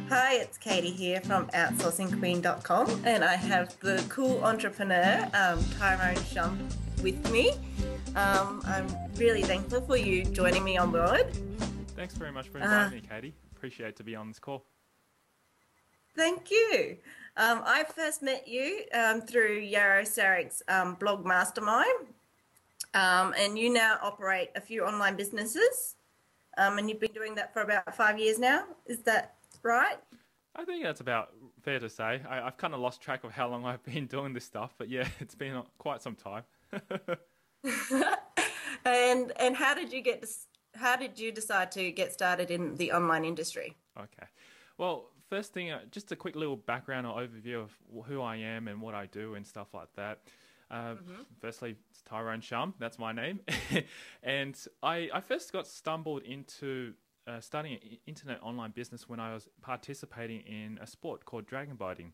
Hi, it's Katey here from outsourcingqueen.com, and I have the cool entrepreneur, Tyrone Shum, with me. I'm really thankful for you joining me on board. Thanks very much for inviting me, Katey. Appreciate to be on this call. Thank you. I first met you through Yarrow Sarek's blog Mastermind, and you now operate a few online businesses, and you've been doing that for about 5 years now. Is that right? I think that's about fair to say. I've kind of lost track of how long I've been doing this stuff, but yeah, it's been quite some time. And how did you decide to get started in the online industry? Okay. Well, first thing, just a quick little background or overview of who I am and what I do and stuff like that. Firstly, it's Tyrone Shum. That's my name. And I first got stumbled into starting an internet online business when I was participating in a sport called dragon boating.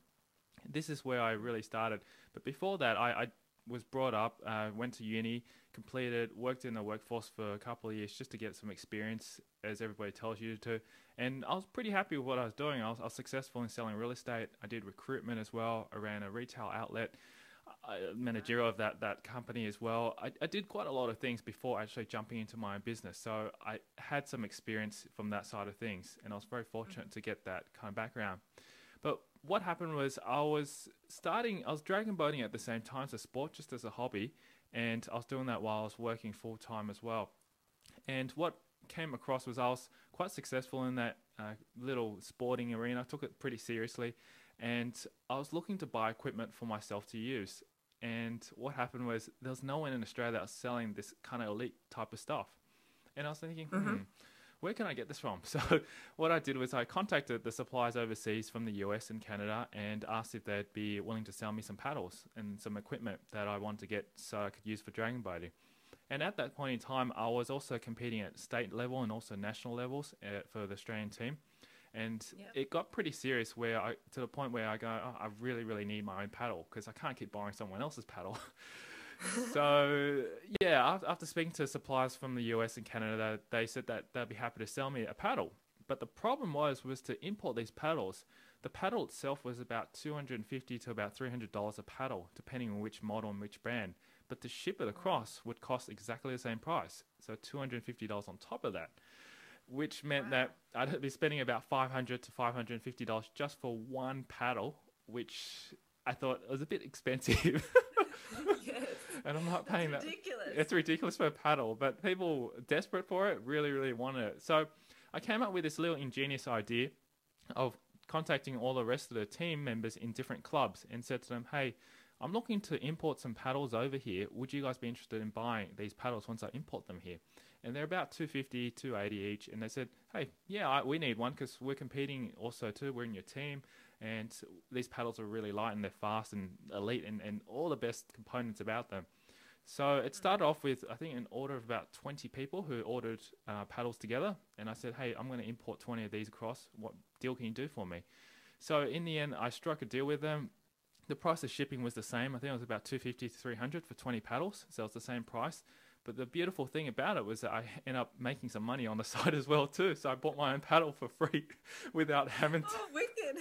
This is where I really started. But before that, I was brought up, went to uni, completed, worked in the workforce for a couple of years just to get some experience, as everybody tells you to. And I was pretty happy with what I was doing. I was successful in selling real estate. I did recruitment as well. I ran a retail outlet. Managerial of that company as well. I did quite a lot of things before actually jumping into my own business. So I had some experience from that side of things, and I was very fortunate to get that kind of background. But what happened was I was dragon boating at the same time as a sport, just as a hobby, and I was doing that while I was working full time as well. And what came across was I was quite successful in that little sporting arena. I took it pretty seriously, and I was looking to buy equipment for myself to use. And what happened was there was no one in Australia that was selling this kind of elite type of stuff. And I was thinking, where can I get this from? So what I did was I contacted the suppliers overseas from the US and Canada and asked if they'd be willing to sell me some paddles and some equipment that I wanted to get so I could use for dragon boating. And at that point in time, I was also competing at state level and also national levels for the Australian team. And it got pretty serious to the point where I go, oh, I really, really need my own paddle because I can't keep borrowing someone else's paddle. So, yeah, after speaking to suppliers from the US and Canada, they said that they'd be happy to sell me a paddle. But the problem was to import these paddles. The paddle itself was about $250 to about $300 a paddle, depending on which model and which brand. But to ship it across would cost exactly the same price, so $250 on top of that, which meant that I'd be spending about $500 to $550 just for one paddle, which I thought was a bit expensive. Yes. And I'm not paying that. Ridiculous. It's ridiculous for a paddle, but people desperate for it really, really wanted it. So I came up with this little ingenious idea of contacting all the rest of the team members in different clubs and said to them, hey, I'm looking to import some paddles over here. Would you guys be interested in buying these paddles once I import them here? And they're about $250, $280 each. And they said, hey, yeah, we need one because we're competing also too. We're in your team. And these paddles are really light and they're fast and elite and all the best components about them. So it started off with, I think, an order of about 20 people who ordered paddles together. And I said, hey, I'm going to import 20 of these across. What deal can you do for me? So in the end, I struck a deal with them. The price of shipping was the same. I think it was about $250 to $300 for 20 paddles. So it was the same price. But the beautiful thing about it was that I ended up making some money on the side as well too. So I bought my own paddle for free without having to. Oh, wicked.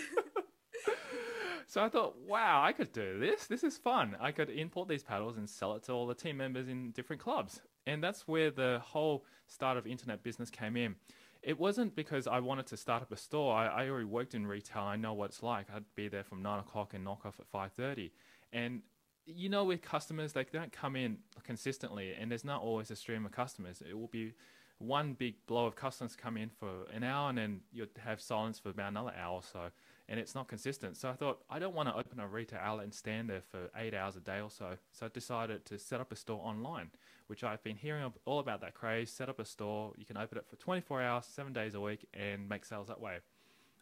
So I thought, wow, I could do this. This is fun. I could import these paddles and sell it to all the team members in different clubs. And that's where the whole start of internet business came in. It wasn't because I wanted to start up a store. I already worked in retail. I know what it's like. I'd be there from 9 o'clock and knock off at 5:30. And you know, with customers, they don't come in consistently, and there's not always a stream of customers. It will be one big blow of customers come in for an hour, and then you'll have silence for about another hour or so, and it's not consistent. So I thought, I don't want to open a retail outlet and stand there for 8 hours a day or so. So I decided to set up a store online, which I've been hearing all about that craze. Set up a store, you can open it for 24 hours, 7 days a week, and make sales that way.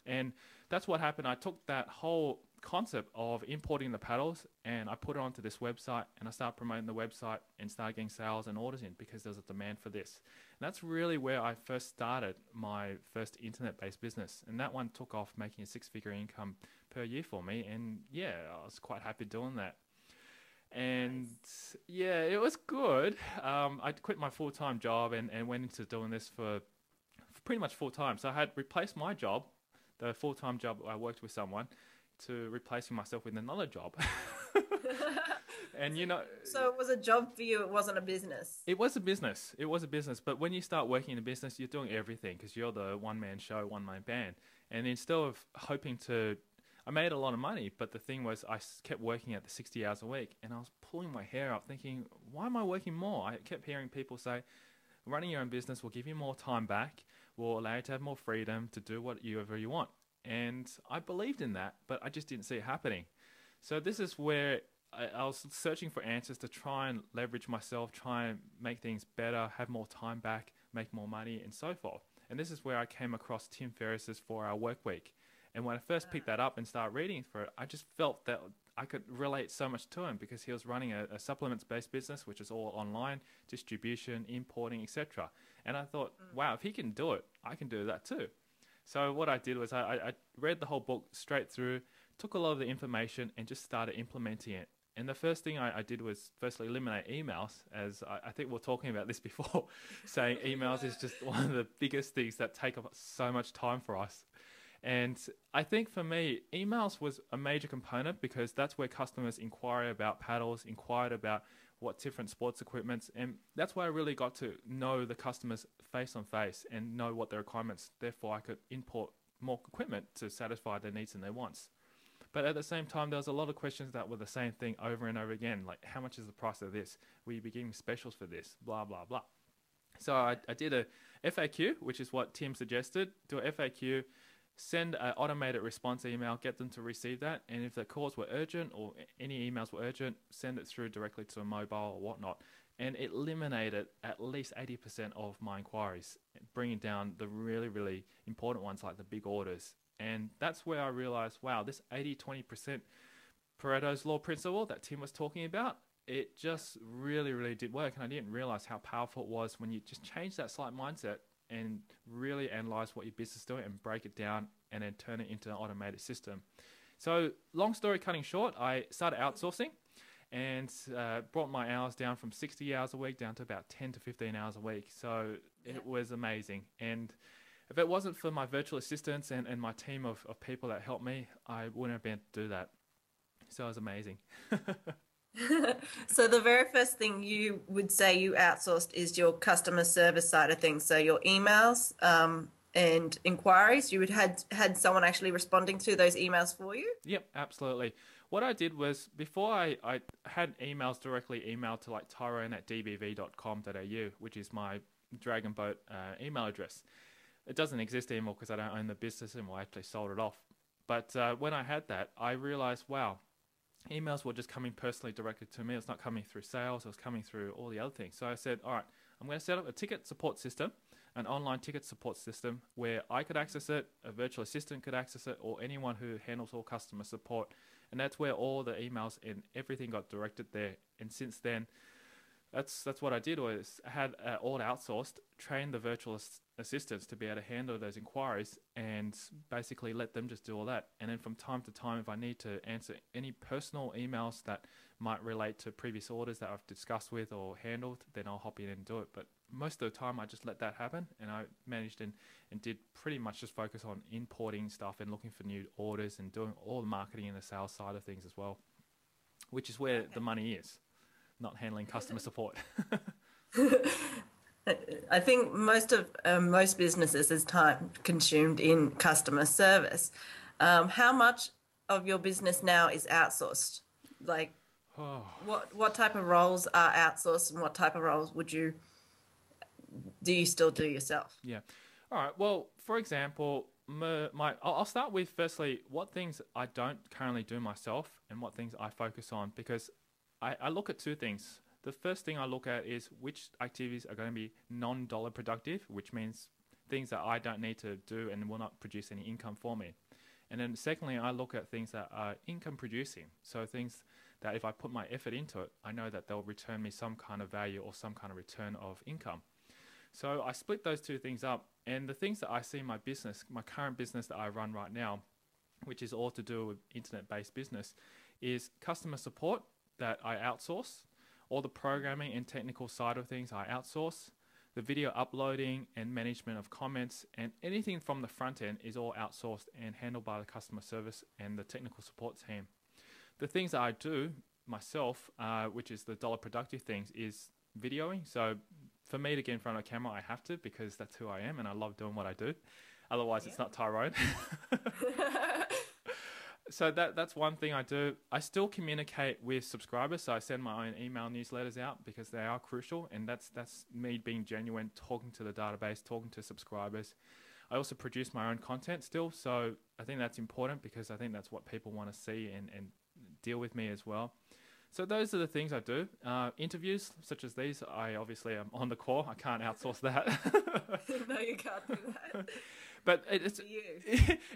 And that's what happened. I took that whole concept of importing the paddles and I put it onto this website, and I started promoting the website and started getting sales and orders in because there's a demand for this. And that's really where I first started my first internet-based business, and that one took off, making a six-figure income per year for me. And yeah, I was quite happy doing that. And yeah, it was good. I quit my full-time job and went into doing this for pretty much full-time. So I had replaced my job the full-time job, I worked with someone to replacing myself with another job. And so it was a job for you, it wasn't a business. It was a business. It was a business. But when you start working in a business, you're doing everything because you're the one-man show, one-man band. And instead of hoping to, I made a lot of money, but the thing was I kept working at the 60 hours a week, and I was pulling my hair up thinking, why am I working more? I kept hearing people say, running your own business will give you more time back, will allow you to have more freedom to do whatever you want. And I believed in that, but I just didn't see it happening. So this is where I was searching for answers to try and leverage myself, try and make things better, have more time back, make more money, and so forth. And this is where I came across Tim Ferriss's 4-Hour Workweek. And when I first picked that up and started reading for it, I just felt that I could relate so much to him because he was running a supplements-based business, which is all online, distribution, importing, etc. And I thought, wow, if he can do it, I can do that too. So what I did was I read the whole book straight through, took a lot of the information and just started implementing it. And the first thing I did was firstly eliminate emails, as I think we were talking about this before, saying emails is just one of the biggest things that take up so much time for us. And I think for me, emails was a major component because that's where customers inquire about paddles, inquired about what different sports equipments, and that's where I really got to know the customers face on face and know what their requirements, therefore I could import more equipment to satisfy their needs and their wants. But at the same time, there was a lot of questions that were the same thing over and over again, like how much is the price of this? Will you be giving specials for this? Blah, blah, blah. So I did a FAQ, which is what Tim suggested. Do a FAQ, send an automated response email, get them to receive that. And if the calls were urgent or any emails were urgent, send it through directly to a mobile or whatnot. And it eliminated at least 80% of my inquiries, bringing down the really, really important ones like the big orders. And that's where I realized, wow, this 80-20% Pareto's law principle that Tim was talking about, it just really, really did work. And I didn't realize how powerful it was when you just change that slight mindset and really analyze what your business is doing and break it down and then turn it into an automated system. So long story cutting short, I started outsourcing and brought my hours down from 60 hours a week down to about 10 to 15 hours a week. So it was amazing. And if it wasn't for my virtual assistants and my team of people that helped me, I wouldn't have been able to do that. So it was amazing. So the very first thing you would say you outsourced is your customer service side of things. So your emails and inquiries, you would had someone actually responding to those emails for you? Yep, absolutely. What I did was before I had emails directly emailed to like Tyrone at dbv.com.au, which is my Dragon Boat email address. It doesn't exist anymore because I don't own the business and I actually sold it off. But when I had that, I realized, wow, emails were just coming personally directly to me. It's not coming through sales. It was coming through all the other things. So I said, all right, I'm going to set up a ticket support system, an online ticket support system where I could access it, a virtual assistant could access it, or anyone who handles all customer support. And that's where all the emails and everything got directed there. And since then, that's what I did was I had all outsourced, trained the virtual assistants to be able to handle those inquiries and basically let them just do all that. And then from time to time, if I need to answer any personal emails that might relate to previous orders that I've discussed with or handled, then I'll hop in and do it. But most of the time, I just let that happen, and I managed and did pretty much just focus on importing stuff and looking for new orders and doing all the marketing and the sales side of things as well, which is where the money is. Not handling customer support. I think most businesses is time consumed in customer service. How much of your business now is outsourced? Like, what type of roles are outsourced, and what type of roles do you still do yourself? Yeah. All right. Well, for example, I'll start with firstly what things I don't currently do myself and what things I focus on, because I look at two things. The first thing I look at is which activities are going to be non-dollar productive, which means things that I don't need to do and will not produce any income for me. And then secondly, I look at things that are income producing. So things that if I put my effort into it, I know that they'll return me some kind of value or some kind of return of income. So I split those two things up. And the things that I see in my business, my current business that I run right now, which is all to do with internet-based business, is customer support that I outsource. All the programming and technical side of things I outsource. The video uploading and management of comments and anything from the front end is all outsourced and handled by the customer service and the technical support team. The things that I do myself, which is the dollar productive things, is videoing. So for me to get in front of a camera, I have to, because that's who I am and I love doing what I do. Otherwise, it's not Tyrone. So that's one thing I do. I still communicate with subscribers, so I send my own email newsletters out because they are crucial, and that's me being genuine, talking to the database, talking to subscribers. I also produce my own content still, so I think that's important because I think that's what people want to see and deal with me as well. So those are the things I do. Interviews such as these, I obviously am on the call. I can't outsource that. No, you can't do that. But it's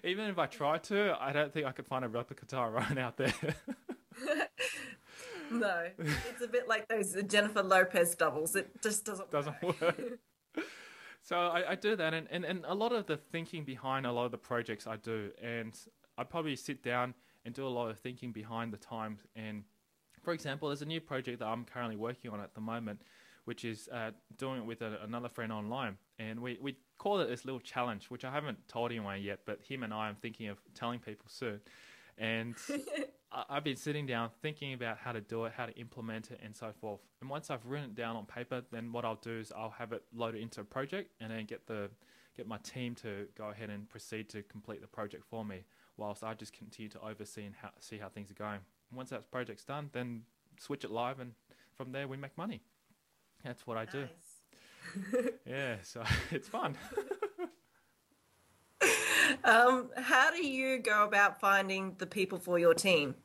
even if I try to, I don't think I could find a replica Tyrone out there. No, it's a bit like those Jennifer Lopez doubles. It just doesn't work. So I do that, and a lot of the thinking behind a lot of the projects I do, and I probably sit down and do a lot of thinking behind the times. And for example, there's a new project that I'm currently working on at the moment, which is doing it with another friend online. And we call it this little challenge, which I haven't told anyone yet, but him and I am thinking of telling people soon. And I've been sitting down thinking about how to do it, how to implement it, and so forth. And once I've written it down on paper, then what I'll do is I'll have it loaded into a project and then get my team to go ahead and proceed to complete the project for me, whilst I just continue to oversee and see how things are going. Once that project's done, then switch it live, and from there we make money. That's what I do. Yeah, so it's fun. How do you go about finding the people for your team?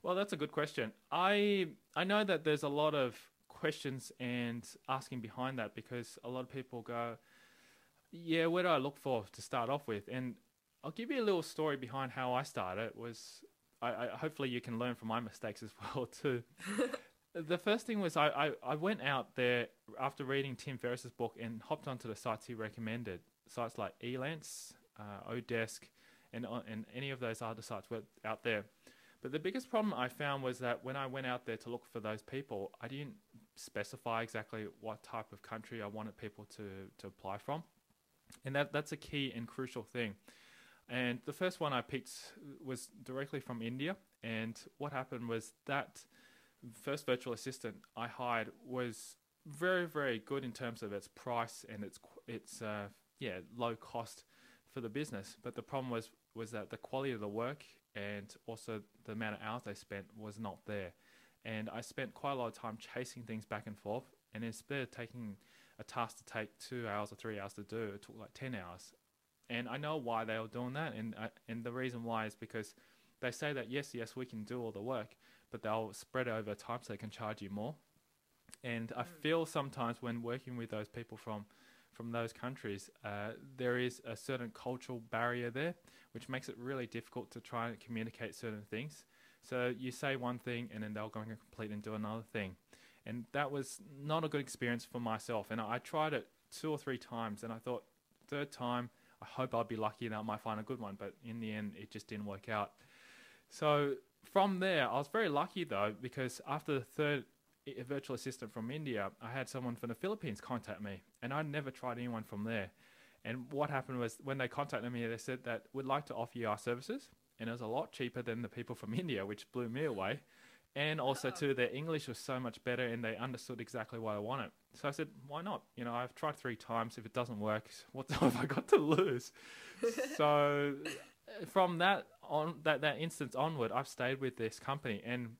Well, that's a good question. I know that there's a lot of questions and asking behind that, because a lot of people go, yeah, where do I look for to start off with? And I'll give you a little story behind how I started. I hopefully you can learn from my mistakes as well too. The first thing was I went out there after reading Tim Ferriss's book and hopped onto the sites he recommended. Sites like Elance, Odesk, and any of those other sites were out there. But the biggest problem I found was that when I went out there to look for those people, I didn't specify exactly what type of country I wanted people to apply from. And that's a key and crucial thing. And the first one I picked was directly from India. And what happened was that first virtual assistant I hired was very, very good in terms of its price and its low cost for the business. But the problem was that the quality of the work and also the amount of hours they spent was not there. And I spent quite a lot of time chasing things back and forth. And instead of taking a task to take 2 hours or 3 hours to do, it took like 10 hours. And I know why they were doing that. And the reason why is because they say that, yes, we can do all the work, but they'll spread it over time so they can charge you more. And I feel sometimes when working with those people from those countries, there is a certain cultural barrier there, which makes it really difficult to try and communicate certain things. So you say one thing and then they'll go and complete and do another thing. And that was not a good experience for myself. And I tried it 2 or 3 times and I thought, third time, I hope I'll be lucky and I might find a good one. But in the end, it just didn't work out. So from there, I was very lucky though, because after the third virtual assistant from India, I had someone from the Philippines contact me, and I'd never tried anyone from there. And what happened was when they contacted me, they said that we'd like to offer you our services, and it was a lot cheaper than the people from India, which blew me away. And also too, their English was so much better and they understood exactly what I wanted. So I said, why not? You know, I've tried 3 times. If it doesn't work, what have I got to lose? So from that instance onward, I've stayed with this company. And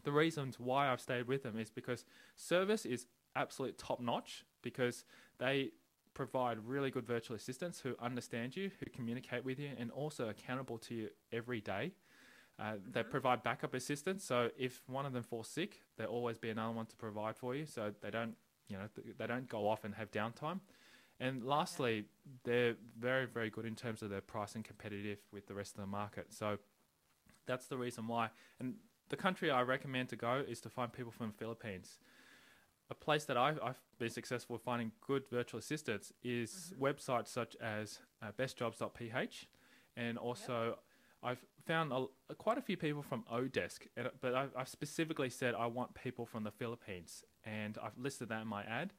the reasons why I've stayed with them is because service is absolute top notch, because they provide really good virtual assistants who understand you, who communicate with you, and also accountable to you every day. They provide backup assistance, so if one of them falls sick, there'll always be another one to provide for you, so they don't go off and have downtime. And lastly, they're very, very good in terms of their price and competitive with the rest of the market. So that's the reason why. And the country I recommend to go is to find people from the Philippines. A place that I've been successful finding good virtual assistants is websites such as bestjobs.ph, and also I've found quite a few people from Odesk, but I've specifically said I want people from the Philippines, and I've listed that in my ad.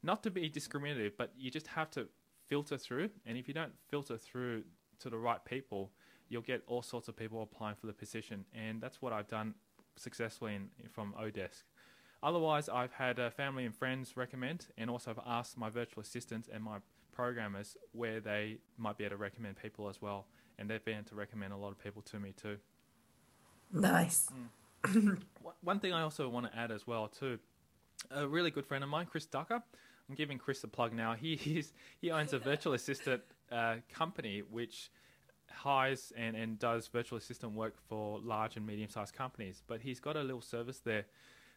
not to be discriminative, but you just have to filter through. And if you don't filter through to the right people, you'll get all sorts of people applying for the position. And that's what I've done successfully from Odesk. Otherwise, I've had family and friends recommend, and also I've asked my virtual assistants and my programmers where they might be able to recommend people as well. And they've been able to recommend a lot of people to me too. Nice. One thing I also want to add as well too, a really good friend of mine, Chris Ducker. I'm giving Chris a plug now. He owns a virtual assistant company which hires and does virtual assistant work for large and medium-sized companies. But he's got a little service there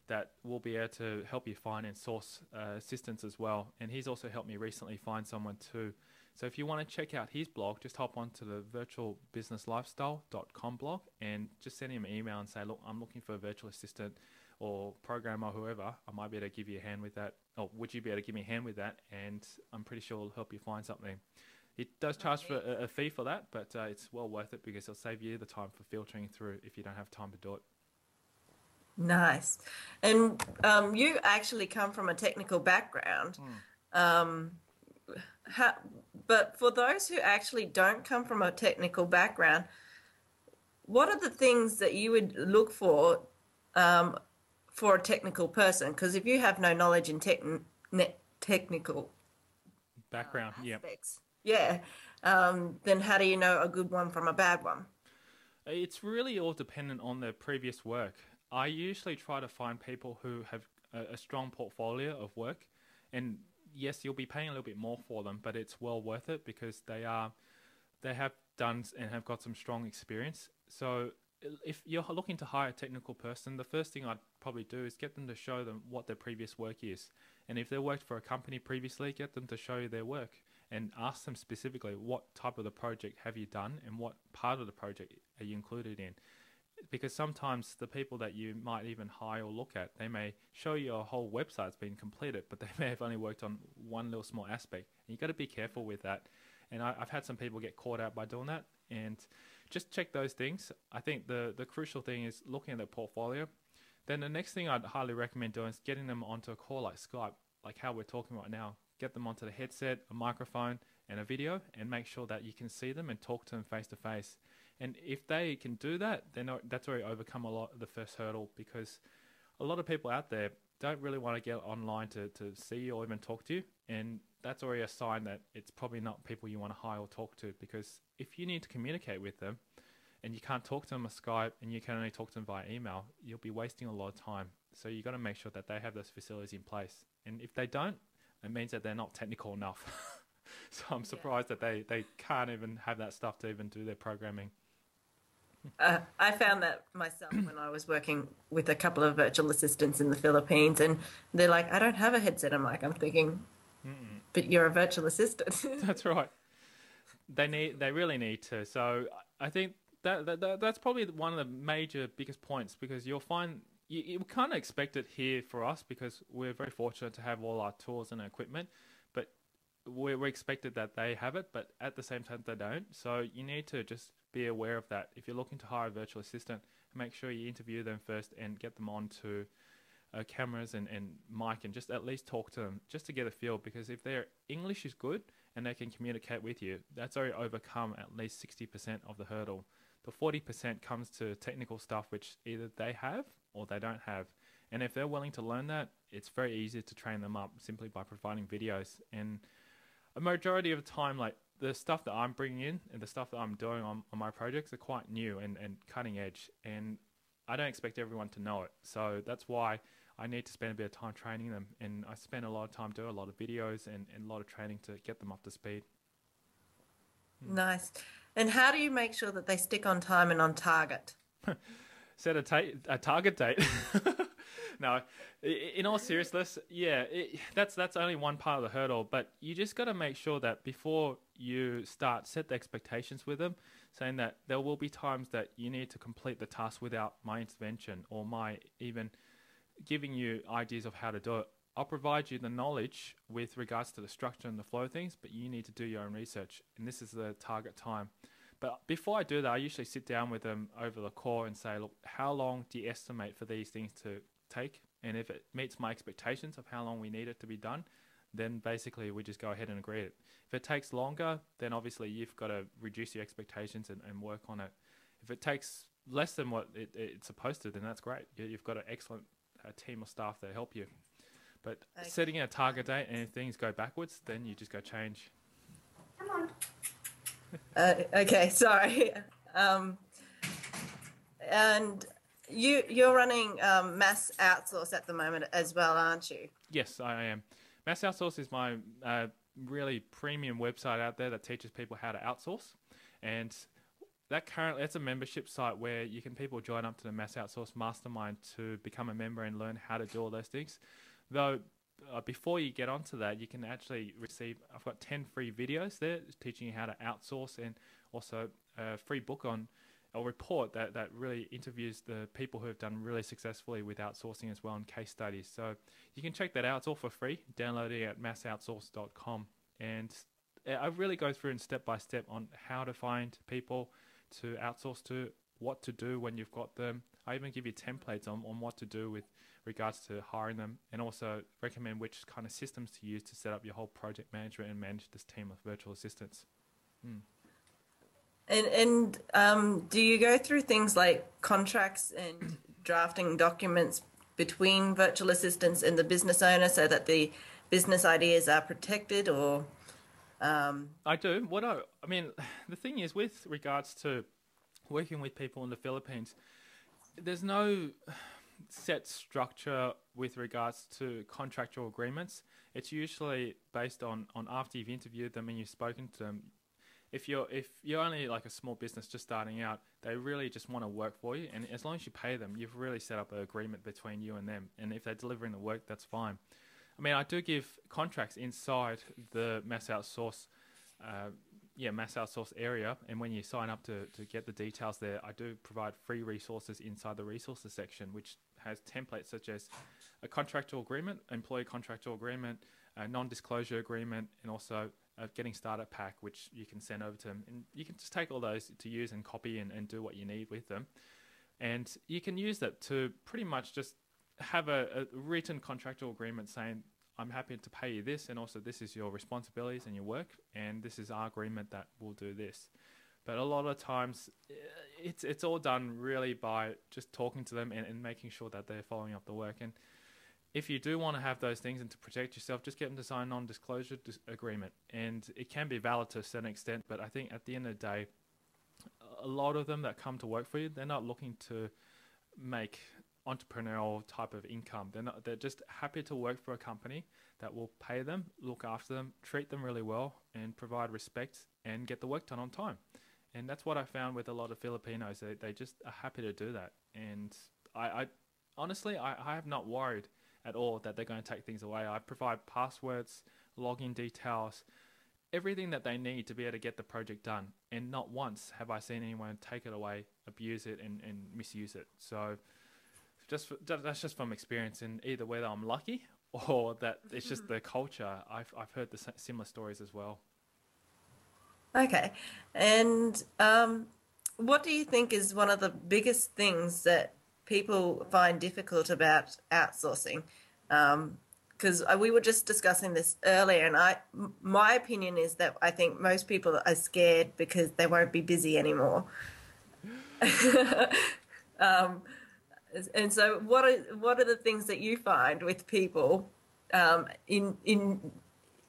that will be able to help you find and source assistants as well. And he's also helped me recently find someone too. So if you want to check out his blog, just hop onto the virtualbusinesslifestyle.com blog and just send him an email and say, look, I'm looking for a virtual assistant or programmer or whoever. I might be able to give you a hand with that. Or would you be able to give me a hand with that? And I'm pretty sure it'll help you find something. It does charge for a fee for that, but it's well worth it because it'll save you the time for filtering through if you don't have time to do it. Nice. And you actually come from a technical background. But for those who actually don't come from a technical background, what are the things that you would look for a technical person? Because if you have no knowledge in technical background, aspects, then how do you know a good one from a bad one? It's really all dependent on their previous work. I usually try to find people who have a strong portfolio of work, and yes, you'll be paying a little bit more for them, but it's well worth it because they have done and have got some strong experience. So if you're looking to hire a technical person, the first thing I'd probably do is get them to show them what their previous work is. And if they worked for a company previously, get them to show you their work and ask them specifically what type of the project have you done and what part of the project are you included in. Because sometimes the people that you might even hire or look at, they may show you a whole website's been completed, but they may have only worked on one little small aspect. And you've got to be careful with that. And I've had some people get caught out by doing that. And just check those things. I think the crucial thing is looking at their portfolio. Then the next thing I'd highly recommend doing is getting them onto a call like Skype, like how we're talking right now. Get them onto the headset, a microphone, and a video, and make sure that you can see them and talk to them face to face. And if they can do that, then that's already overcome a lot of the first hurdle, because a lot of people out there don't really want to get online to see you or even talk to you. And that's already a sign that it's probably not people you want to hire or talk to, because if you need to communicate with them and you can't talk to them on Skype and you can only talk to them via email, you'll be wasting a lot of time. So you've got to make sure that they have those facilities in place. And if they don't, it means that they're not technical enough. So I'm surprised that they can't even have that stuff to even do their programming. I found that myself when I was working with a couple of virtual assistants in the Philippines, and they're like, I don't have a headset. I'm thinking, but you're a virtual assistant. That's right. They really need to. So I think that's probably one of the major biggest points, because you'll find you kind of expect it here for us because we're very fortunate to have all our tools and equipment, but we're expected that they have it, but at the same time they don't. So you need to just be aware of that. If you're looking to hire a virtual assistant, make sure you interview them first and get them onto cameras and mic, and just at least talk to them just to get a feel, because if their English is good and they can communicate with you, that's already overcome at least 60% of the hurdle. The 40% comes to technical stuff which either they have or they don't have. And if they're willing to learn that, it's very easy to train them up simply by providing videos. And a majority of the time, like the stuff that I'm bringing in and the stuff that I'm doing on my projects are quite new and cutting edge. And I don't expect everyone to know it. So that's why I need to spend a bit of time training them. And I spend a lot of time doing a lot of videos and a lot of training to get them up to speed. Nice. And how do you make sure that they stick on time and on target? Set a target date. No, in all seriousness, that's only one part of the hurdle. But you just got to make sure that before you start, set the expectations with them, saying that there will be times that you need to complete the task without my intervention or my even giving you ideas of how to do it. I'll provide you the knowledge with regards to the structure and the flow of things, but you need to do your own research, and this is the target time. But before I do that, I usually sit down with them over the call and say, look, how long do you estimate for these things to take? And if it meets my expectations of how long we need it to be done, then basically we just go ahead and agree it. If it takes longer, then obviously you've got to reduce your expectations and work on it. If it takes less than what it's supposed to, then that's great. You've got an excellent team of staff that help you. But setting a target date, and if things go backwards, then you just go change. Come on. Okay, sorry. And you're running Mass Outsource at the moment as well, aren't you? Yes, I am. Mass Outsource is my really premium website out there that teaches people how to outsource, and that's a membership site where people join up to the Mass Outsource Mastermind to become a member and learn how to do all those things. Though before you get onto that, you can actually I've got 10 free videos there teaching you how to outsource, and also a free book on a report that really interviews the people who have done really successfully with outsourcing as well, and case studies. So you can check that out. It's all for free. Download it at massoutsource.com. And I really go through and step by step on how to find people to outsource to, what to do when you've got them. I even give you templates on what to do with regards to hiring them, and also recommend which kind of systems to use to set up your whole project management and manage this team of virtual assistants. And do you go through things like contracts and drafting documents between virtual assistants and the business owner so that the business ideas are protected, or? I do. I mean, the thing is, with regards to working with people in the Philippines, there's no set structure with regards to contractual agreements. It's usually based on after you've interviewed them and you've spoken to them. If you're only like a small business just starting out, they really just want to work for you, and as long as you pay them, you've really set up an agreement between you and them. And if they're delivering the work, that's fine. I mean, I do give contracts inside the Mass Outsource, Mass Outsource area, and when you sign up to get the details there, I do provide free resources inside the resources section, which has templates such as a contractual agreement, employee contractual agreement, a non-disclosure agreement, and also a getting started pack, which you can send over to them. And you can just take all those to use and copy and do what you need with them. And you can use that to pretty much just have a written contractual agreement saying, I'm happy to pay you this, and also this is your responsibilities and your work, and this is our agreement that we'll do this. But a lot of times it's all done really by just talking to them and making sure that they're following up the work. And if you do want to have those things and to protect yourself, just get them to sign a non-disclosure agreement. And it can be valid to a certain extent, but I think at the end of the day, a lot of them that come to work for you, they're not looking to make entrepreneurial type of income. They're just happy to work for a company that will pay them, look after them, treat them really well, and provide respect and get the work done on time. And that's what I found with a lot of Filipinos. They just are happy to do that. And I honestly have not worried at all that they're going to take things away. I provide passwords, login details, everything that they need to be able to get the project done. And not once have I seen anyone take it away, abuse it, and misuse it. So that's just from experience, and either whether I'm lucky or that it's just the culture. I've heard the similar stories as well. Okay. And what do you think is one of the biggest things that people find difficult about outsourcing? Because we were just discussing this earlier, and my opinion is that I think most people are scared because they won't be busy anymore. And so what are the things that you find with people in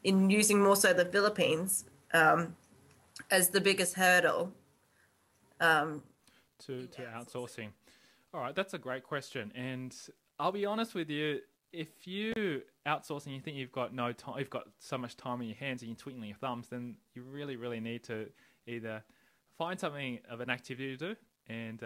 using more so the Philippines as the biggest hurdle to outsourcing? All right, that's a great question. And I'll be honest with you, if you outsource and you think you've got no time, you've got so much time in your hands and you're twiddling your thumbs, then you really, really need to either find something of an activity to do and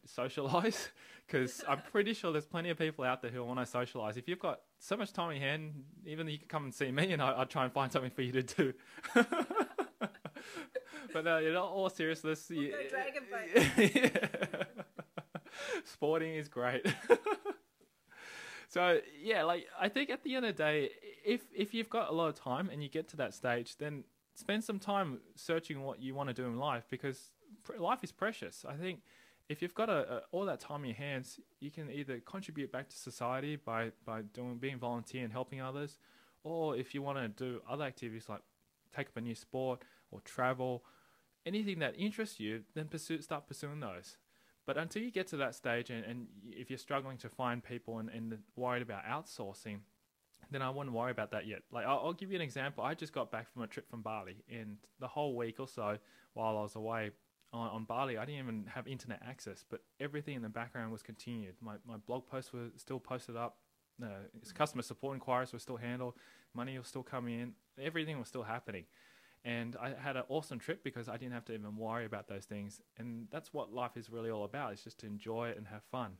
socialize, because I'm pretty sure there's plenty of people out there who want to socialize. If you've got so much time in your hand, even you could come and see me and I'll try and find something for you to do. But in all seriousness, we'll go dragon boat. Sporting is great. So I think at the end of the day, if you've got a lot of time and you get to that stage, then spend some time searching what you want to do in life, because life is precious. I think if you've got all that time in your hands, you can either contribute back to society by being volunteer and helping others, or if you want to do other activities like take up a new sport or travel, anything that interests you, then start pursuing those. But until you get to that stage, and if you're struggling to find people and worried about outsourcing, then I wouldn't worry about that yet. Like I'll give you an example. I just got back from a trip from Bali, and the whole week or so while I was away on Bali, I didn't even have internet access, but everything in the background was continued. My blog posts were still posted up. Customer support inquiries were still handled. Money was still coming in. Everything was still happening. And I had an awesome trip because I didn't have to even worry about those things. And that's what life is really all about. It's just to enjoy it and have fun.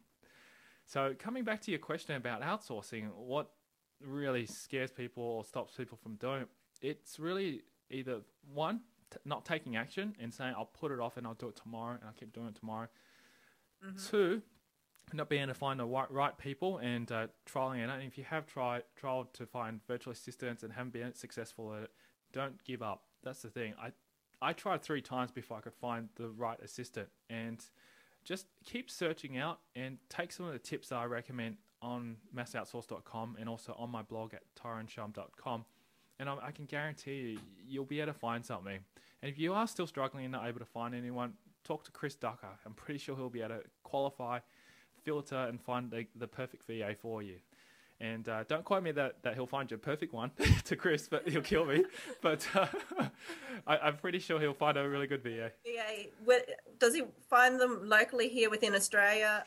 So coming back to your question about outsourcing, what really scares people or stops people from doing it, it's really either one, not taking action and saying, I'll put it off and I'll do it tomorrow and I'll keep doing it tomorrow. Mm-hmm. Two, not being able to find the right people and trialing it. And if you have tried to find virtual assistants and haven't been successful at it, don't give up. That's the thing. I tried 3 times before I could find the right assistant, and just keep searching out and take some of the tips that I recommend on MassOutsource.com and also on my blog at tyroneshum.com, and I can guarantee you'll be able to find something. And if you are still struggling and not able to find anyone, talk to Chris Ducker. I'm pretty sure he'll be able to qualify, filter, and find the perfect VA for you. And don't quote me that he'll find your perfect one to Chris, but he'll kill me. But I'm pretty sure he'll find a really good VA. Yeah, does he find them locally here within Australia?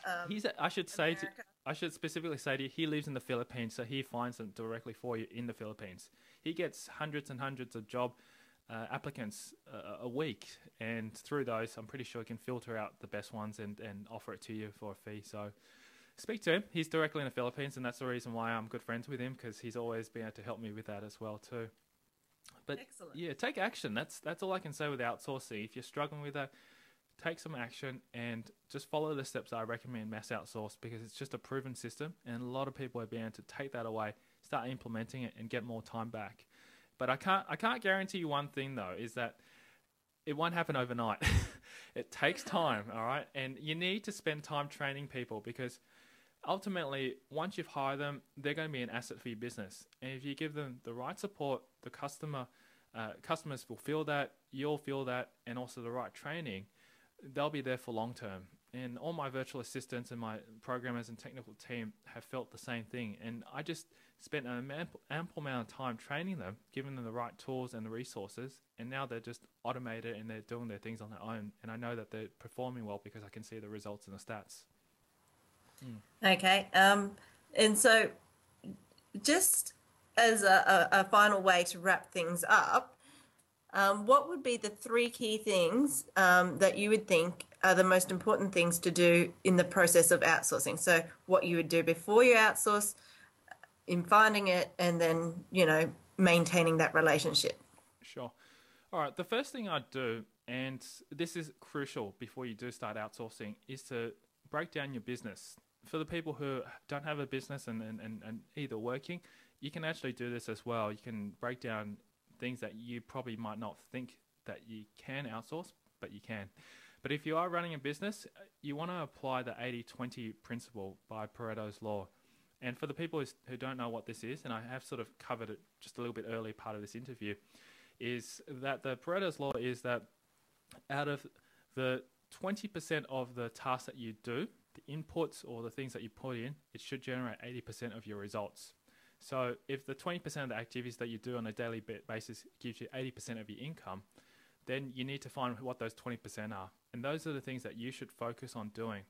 I should specifically say to you, he lives in the Philippines, so he finds them directly for you in the Philippines. He gets hundreds and hundreds of job applicants a week, and through those, I'm pretty sure he can filter out the best ones and offer it to you for a fee. So speak to him. He's directly in the Philippines, and that's the reason why I'm good friends with him, because he's always been able to help me with that as well too. But excellent. Yeah, take action. That's all I can say with outsourcing. If you're struggling with that, take some action and just follow the steps I recommend Mass Outsource, because it's just a proven system, and a lot of people have been able to take that away, start implementing it, and get more time back. But I can't guarantee you one thing though, is that it won't happen overnight. It takes time, all right? And you need to spend time training people, because ultimately, once you've hired them, they're going to be an asset for your business. And if you give them the right support, the customers will feel that, you'll feel that, and also the right training, they'll be there for long term. And all my virtual assistants and my programmers and technical team have felt the same thing. And I just spent an ample amount of time training them, giving them the right tools and the resources, and now they're just automated and they're doing their things on their own. And I know that they're performing well because I can see the results in the stats. Okay, and so just as a final way to wrap things up, what would be the 3 key things that you would think are the most important things to do in the process of outsourcing? So what you would do before you outsource, in finding it, and then, maintaining that relationship. Sure. All right, the first thing I'd do, and this is crucial before you do start outsourcing, is to break down your business. For the people who don't have a business and either working, you can actually do this as well. You can break down things that you probably might not think that you can outsource, but you can. But if you are running a business, you want to apply the 80-20 principle by Pareto's law. And for the people who don't know what this is, and I have sort of covered it just a little bit early part of this interview, is that the Pareto's law is that out of the 20% of the tasks that you do, the inputs or the things that you put in, it should generate 80% of your results. So if the 20% of the activities that you do on a daily basis gives you 80% of your income, then you need to find what those 20% are. And those are the things that you should focus on doing.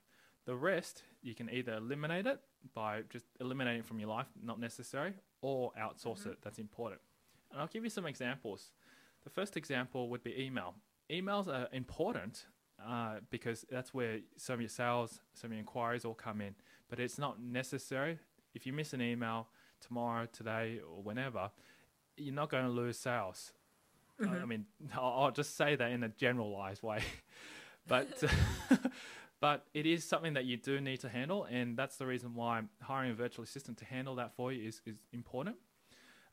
The rest, you can either eliminate it by just eliminating it from your life, not necessary, or outsource it. That's important. And I'll give you some examples. The first example would be email. Emails are important because that's where some of your sales, some of your inquiries all come in. But it's not necessary. If you miss an email tomorrow, today, or whenever, you're not going to lose sales. I mean, I'll just say that in a generalized way. But but it is something that you do need to handle, and that's the reason why hiring a virtual assistant to handle that for you is important.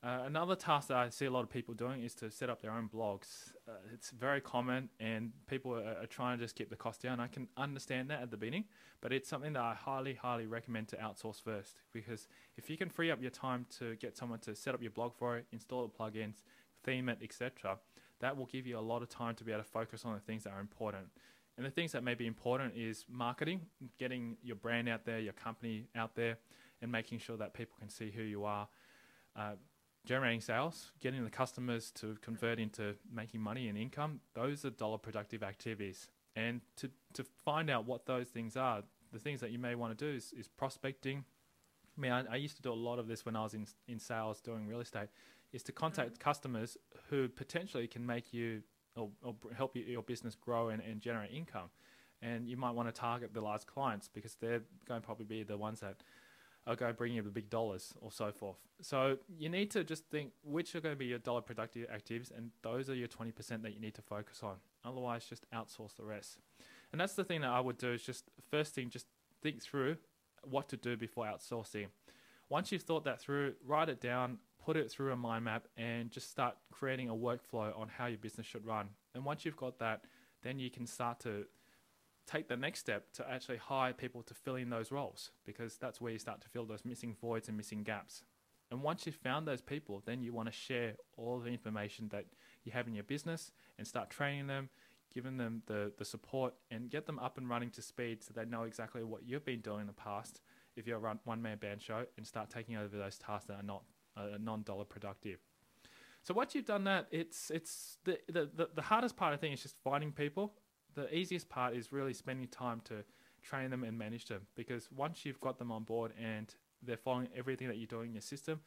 Another task that I see a lot of people doing is to set up their own blogs. It's very common, and people are trying to just keep the cost down. I can understand that at the beginning, but it's something that I highly, highly recommend to outsource first, because if you can free up your time to get someone to set up your blog for it, install the plugins, theme it, etc., that will give you a lot of time to be able to focus on the things that are important. And the things that may be important is marketing, getting your brand out there, your company out there, and making sure that people can see who you are. Generating sales, getting the customers to convert into making money and income, those are dollar productive activities. And to find out what those things are, the things that you may want to do is prospecting. I mean, I used to do a lot of this when I was in sales doing real estate, is to contact customers who potentially can make you or help your business grow and generate income. And you might want to target the large clients because they're going to probably be the ones that are going to bring you the big dollars or so forth. So you need to just think which are going to be your dollar productive activities, and those are your 20% that you need to focus on. Otherwise, just outsource the rest. And that's the thing that I would do, is just first thing, just think through what to do before outsourcing. Once you've thought that through, write it down, put it through a mind map, and just start creating a workflow on how your business should run. And once you've got that, then you can start to take the next step to actually hire people to fill in those roles, because that's where you start to fill those missing voids and missing gaps. And once you've found those people, then you want to share all the information that you have in your business and start training them, giving them the support, and get them up and running to speed so they know exactly what you've been doing in the past if you're a one-man band show, and start taking over those tasks that are not non-dollar productive. So once you've done that, it's the hardest part, I think, is just finding people. The easiest part is really spending time to train them and manage them, because once you've got them on board and they're following everything that you're doing in your system,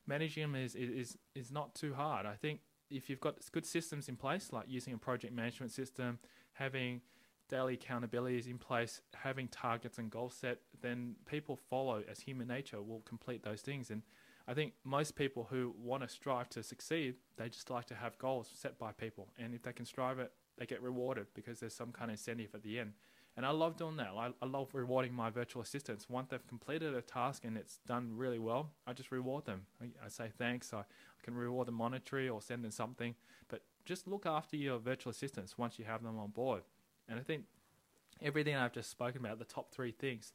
managing them is not too hard. I think if you've got good systems in place, like using a project management system, having daily accountabilities in place, having targets and goals set, then people follow as human nature will complete those things. And I think most people who want to strive to succeed, they just like to have goals set by people. And if they can strive it, they get rewarded because there's some kind of incentive at the end. And I love doing that. I love rewarding my virtual assistants. Once they've completed a task and it's done really well, I just reward them. I say thanks. I can reward them monetarily or send them something. But just look after your virtual assistants once you have them on board. And I think everything I've just spoken about, the top 3 things,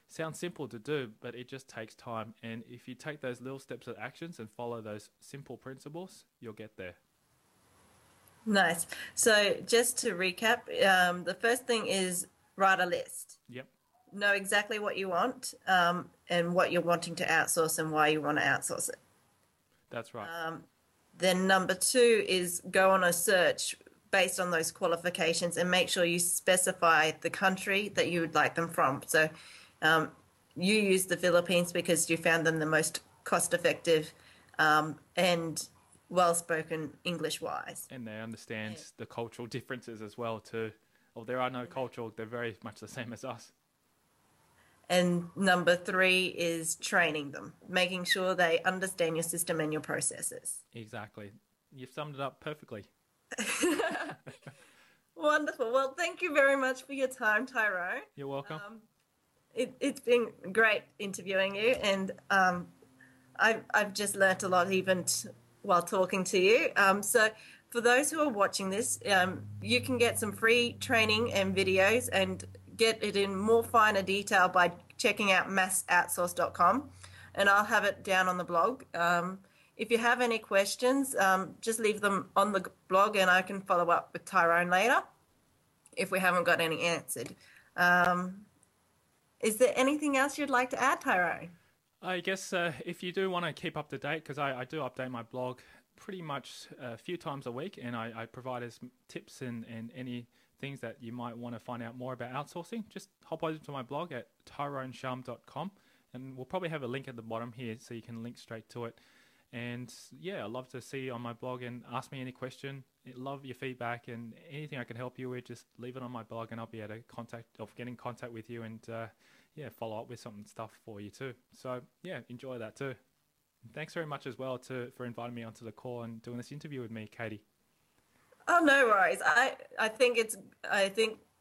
sounds simple to do, but it just takes time. And if you take those little steps of actions and follow those simple principles, you'll get there. Nice. So just to recap, the first thing is write a list. Yep. Know exactly what you want and what you're wanting to outsource and why you want to outsource it. That's right. Then number 2 is go on a search based on those qualifications and make sure you specify the country that you would like them from. So you use the Philippines because you found them the most cost-effective and well-spoken English-wise. And they understand the cultural differences as well too. Well, there are no cultural, they're very much the same as us. And number 3 is training them, making sure they understand your system and your processes. Exactly. You've summed it up perfectly. Wonderful. Well, thank you very much for your time, Tyrone. You're welcome. It's been great interviewing you, and I've just learnt a lot even while talking to you. So for those who are watching this, you can get some free training and videos and get it in more finer detail by checking out MassOutsource.com, and I'll have it down on the blog. If you have any questions, just leave them on the blog and I can follow up with Tyrone later if we haven't got any answered. Is there anything else you'd like to add, Tyrone? I guess if you do want to keep up to date, because I do update my blog pretty much a few times a week, and I provide us tips and any things that you might want to find out more about outsourcing, just hop over to my blog at tyroneshum.com, and we'll probably have a link at the bottom here so you can link straight to it. And yeah, I'd love to see you on my blog and ask me any question. I love your feedback, and anything I can help you with, just leave it on my blog and I'll be able to get in contact with you and yeah, follow up with some stuff for you too. So yeah, enjoy that too. Thanks very much as well for inviting me onto the call and doing this interview with me, Katey. Oh, no worries. I think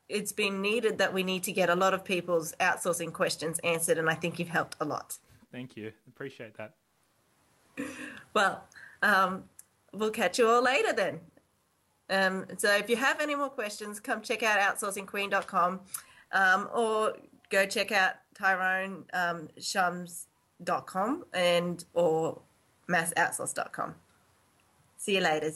it's been needed that we need to get a lot of people's outsourcing questions answered, and I think you've helped a lot. Thank you. Appreciate that. Well, we'll catch you all later then. So if you have any more questions, come check out outsourcingqueen.com, or go check out Tyrone Shums.com or MassOutsource.com. See you later.